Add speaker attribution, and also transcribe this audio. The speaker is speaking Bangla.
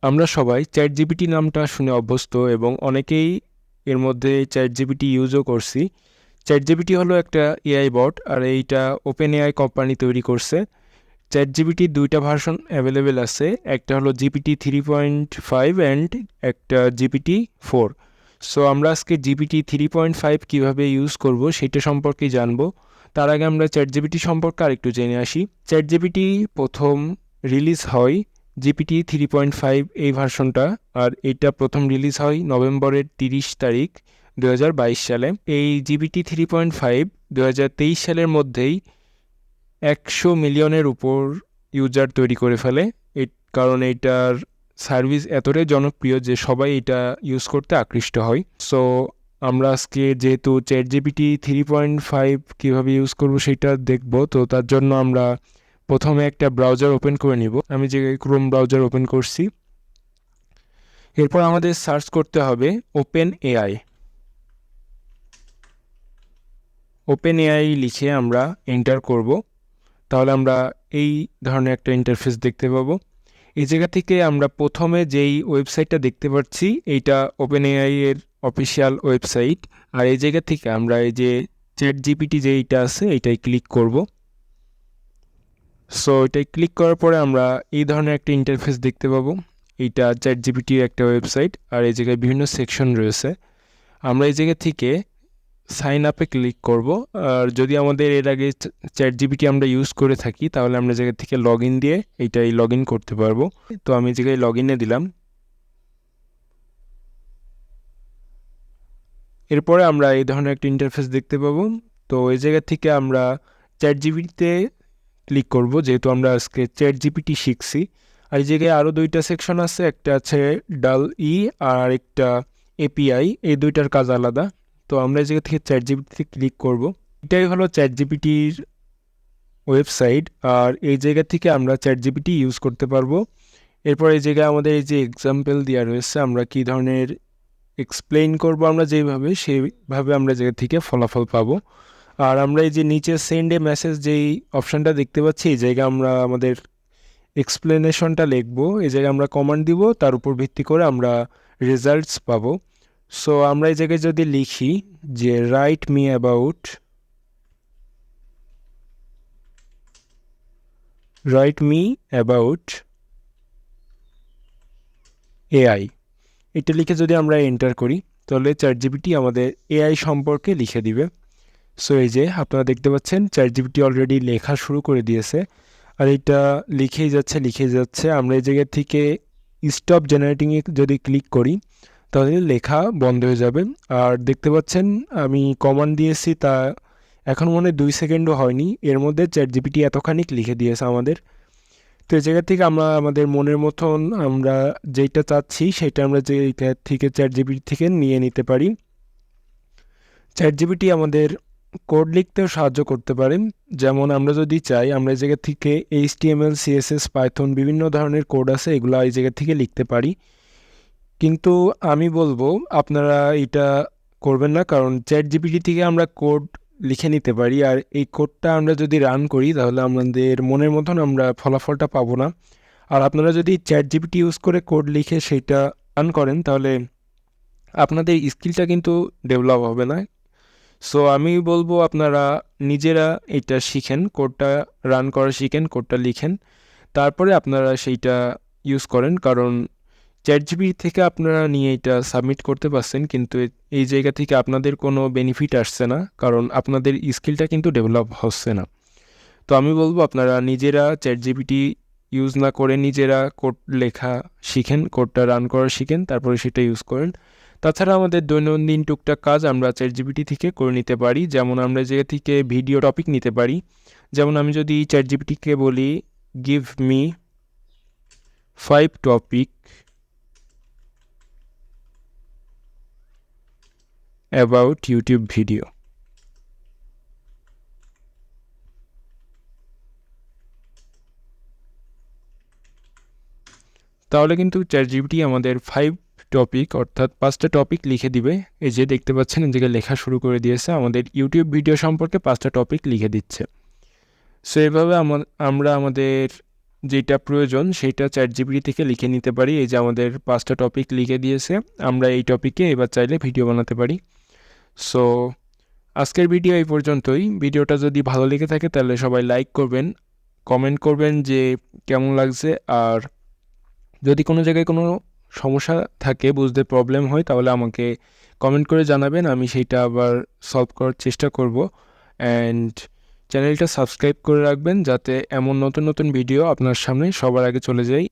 Speaker 1: আমরা সবাই চ্যাট জিপিটি নামটা শুনে অভ্যস্ত এবং অনেকেই এর মধ্যে চ্যাট জিপিটি ইউজও করছি। চ্যাট জিপিটি হলো একটা এআই বট, আর এইটা ওপেন এআই কোম্পানি তৈরি করছে। চ্যাট জিপিটির দুইটা ভার্সন অ্যাভেলেবেল আছে, একটা হলো জিপিটি 3.5 অ্যান্ড একটা জিপিটি 4। সো আমরা আজকে জিপিটি 3.5 কীভাবে ইউজ করব সেটা সম্পর্কে জানবো। তার আগে আমরা চ্যাট জিপিটি সম্পর্কে আরেকটু জেনে আসি। চ্যাট জিপিটি প্রথম রিলিজ হয় জিপিটি 3.5 এই ভার্সনটা, আর এটা প্রথম রিলিজ হয় নভেম্বরের 30 তারিখ 2022 সালে। এই জিপিটি 3.5 2023 সালের মধ্যেই 100 মিলিয়নের উপর ইউজার তৈরি করে ফেলে, কারণ এটার সার্ভিস এতটাই জনপ্রিয় যে সবাই এটা ইউজ করতে আকৃষ্ট হয়। সো আমরা আজকে যেহেতু চ্যাট জিপিটি 3.5 কীভাবে ইউজ করব সেটা দেখব, তো তার জন্য আমরা প্রথমে একটা ব্রাউজার ওপেন করে নিব। আমি যে ক্রোম ব্রাউজার ওপেন করছি, এরপর আমাদের সার্চ করতে হবে ওপেন এআই। ওপেন এআই লিখে আমরা এন্টার করব, তাহলে আমরা এই ধরনের একটা ইন্টারফেস দেখতে পাবো। এই জায়গা থেকে আমরা প্রথমে যেই ওয়েবসাইটটা দেখতে পাচ্ছি এইটা ওপেন এআই এর অফিসিয়াল ওয়েবসাইট, আর এই জায়গা থেকে আমরা এই যে চ্যাট জিপিটি যেইটা আছে এইটাই ক্লিক করব। সো এটাই ক্লিক করার পরে আমরা এই ধরনের একটা ইন্টারফেস দেখতে পাবো। এইটা চ্যাট জিপিটির একটা ওয়েবসাইট, আর এই জায়গায় বিভিন্ন সেকশন রয়েছে। আমরা এই জায়গা থেকে সাইন আপে ক্লিক করব, আর যদি আমাদের এর আগে চ্যাট জিপিটি আমরা ইউজ করে থাকি তাহলে আমরা জায়গা থেকে লগ ইন দিয়ে এইটাই লগ ইন করতে পারবো। তো আমি জায়গায় লগ ইনে দিলাম। এরপরে আমরা এই ধরনের একটা ইন্টারফেস দেখতে পাবো। তো এই জায়গা থেকে আমরা চ্যাট জিপিটিতে ক্লিক করব, যেহেতু আমরা আজকে চ্যাট জিপিটি শিখছি। আর এই জায়গায় আরও দুইটা সেকশন আছে, একটা আছে ডাল ই আর একটা এপিআই, এই দুইটার কাজ আলাদা। তো আমরা এই জায়গা থেকে চ্যাট জিপিটিতে ক্লিক করব। এটাই হলো চ্যাট জিপিটির ওয়েবসাইট, আর এই জায়গা থেকে আমরা চ্যাট জিপিটি ইউজ করতে পারবো। এরপর এই জায়গায় আমাদের এই যে এক্সাম্পল দেওয়া রয়েছে, আমরা কী ধরনের এক্সপ্লেইন করব আমরা যেভাবে সেইভাবে আমরা জায়গা থেকে ফলাফল পাবো। আর আমরা এই যে নিচে সেন্ড এ মেসেজ যেই অপশানটা দেখতে পাচ্ছি, এই জায়গায় আমরা আমাদের এক্সপ্লেনেশনটা লিখবো। এই জায়গায় আমরা কমান্ড দিব, তার উপর ভিত্তি করে আমরা রেজাল্টস পাবো। সো আমরা এই জায়গায় যদি লিখি যে রাইট মি অ্যাবাউট এআই, এটা লিখে যদি আমরা এন্টার করি তাহলে চ্যাট জিপিটি আমাদের এআই সম্পর্কে লিখে দিবে। সো এই যে আপনারা দেখতে পাচ্ছেন চ্যাট জিপিটি অলরেডি লেখা শুরু করে দিয়েছে, আর এটা লিখেই যাচ্ছে। আমরা এই জায়গা থেকে স্টপ জেনারেটিংয়ে যদি ক্লিক করি তাহলে লেখা বন্ধ হয়ে যাবে। আর দেখতে পাচ্ছেন আমি কমান্ড দিয়েছি, তা এখন মনে 2 সেকেন্ডও হয়নি, এর মধ্যে চ্যাট জিপিটি এতখানি লিখে দিয়েছে আমাদের। তো এই জায়গা থেকে আমরা আমাদের মনের মতন আমরা যেটা চাচ্ছি সেটা আমরা যেটা থেকে চ্যাট জিপিটি থেকে নিয়ে নিতে পারি। চ্যাট জিপিটি আমাদের কোড লিখতেও সাহায্য করতে পারে। যেমন আমরা যদি চাই আমরা এই জায়গা থেকে HTML, CSS, পাইথন বিভিন্ন ধরনের কোড আছে, এগুলো এই জায়গা থেকে লিখতে পারি। কিন্তু আমি বলবো আপনারা এটা করবেন না, কারণ চ্যাট জিপিটি থেকে আমরা কোড লিখে নিতে পারি, আর এই কোডটা আমরা যদি রান করি তাহলে আমাদের মনের মতন আমরা ফলাফলটা পাবো না। আর আপনারা যদি চ্যাট জিপিটি ইউজ করে কোড লিখে সেইটা রান করেন তাহলে আপনাদের স্কিলটা কিন্তু ডেভেলপ হবে না। সো আমি বলবো আপনারা নিজেরা এটা শিখেন, কোডটা রান করা শিখেন, কোডটা লিখেন, তারপরে আপনারা সেইটা ইউজ করেন। কারণ চ্যাট জিপিটি থেকে আপনারা নিয়ে এটা সাবমিট করতে পারছেন, কিন্তু এই জায়গা থেকে আপনাদের কোনো বেনিফিট আসছে না, কারণ আপনাদের স্কিলটা কিন্তু ডেভেলপ হচ্ছে না। তো আমি বলবো আপনারা নিজেরা চ্যাট জিপিটি ইউজ না করে নিজেরা কোড লেখা শিখেন, কোডটা রান করা শিখেন, তারপরে সেটা ইউজ করেন। তাছাড়া আমাদের দৈনন্দিন টুকটাক কাজ আমরা চ্যাট জিপিটি থেকে করে নিতে পারি। যেমন আমরা জায়গা থেকে ভিডিও টপিক নিতে পারি। যেমন আমি যদি চ্যাট জিপিটিকে বলি give me 5 topic about YouTube video, তাহলে কিন্তু চ্যাট জিপিটি আমাদের 5 টপিক অর্থাৎ 5টা টপিক লিখে দিবে। এই যে দেখতে পাচ্ছেন এই জায়গায় লেখা শুরু করে দিয়েছে, আমাদের ইউটিউব ভিডিও সম্পর্কে 5টা টপিক লিখে দিচ্ছে। সো এইভাবে আমরা আমাদের যেটা প্রয়োজন সেটা চ্যাটজিপিটি থেকে লিখে নিতে পারি। এই যে আমাদের 5টা টপিক লিখে দিয়েছে, আমরা এই টপিকে এবার চাইলে ভিডিও বানাতে পারি। সো আজকের ভিডিও এই পর্যন্তই। ভিডিওটা যদি ভালো লেগে থাকে তাহলে সবাই লাইক করবেন, কমেন্ট করবেন যে কেমন লাগছে, আর যদি কোনো জায়গায় কোনো সমস্যা থাকে, বুঝতে প্রবলেম হয়, তাহলে আমাকে কমেন্ট করে জানাবেন, আমি সেইটা আবার সলভ করার চেষ্টা করব। অ্যান্ড চ্যানেলটা সাবস্ক্রাইব করে রাখবেন যাতে এমন নতুন নতুন ভিডিও আপনার সামনে সবার আগে চলে যায়।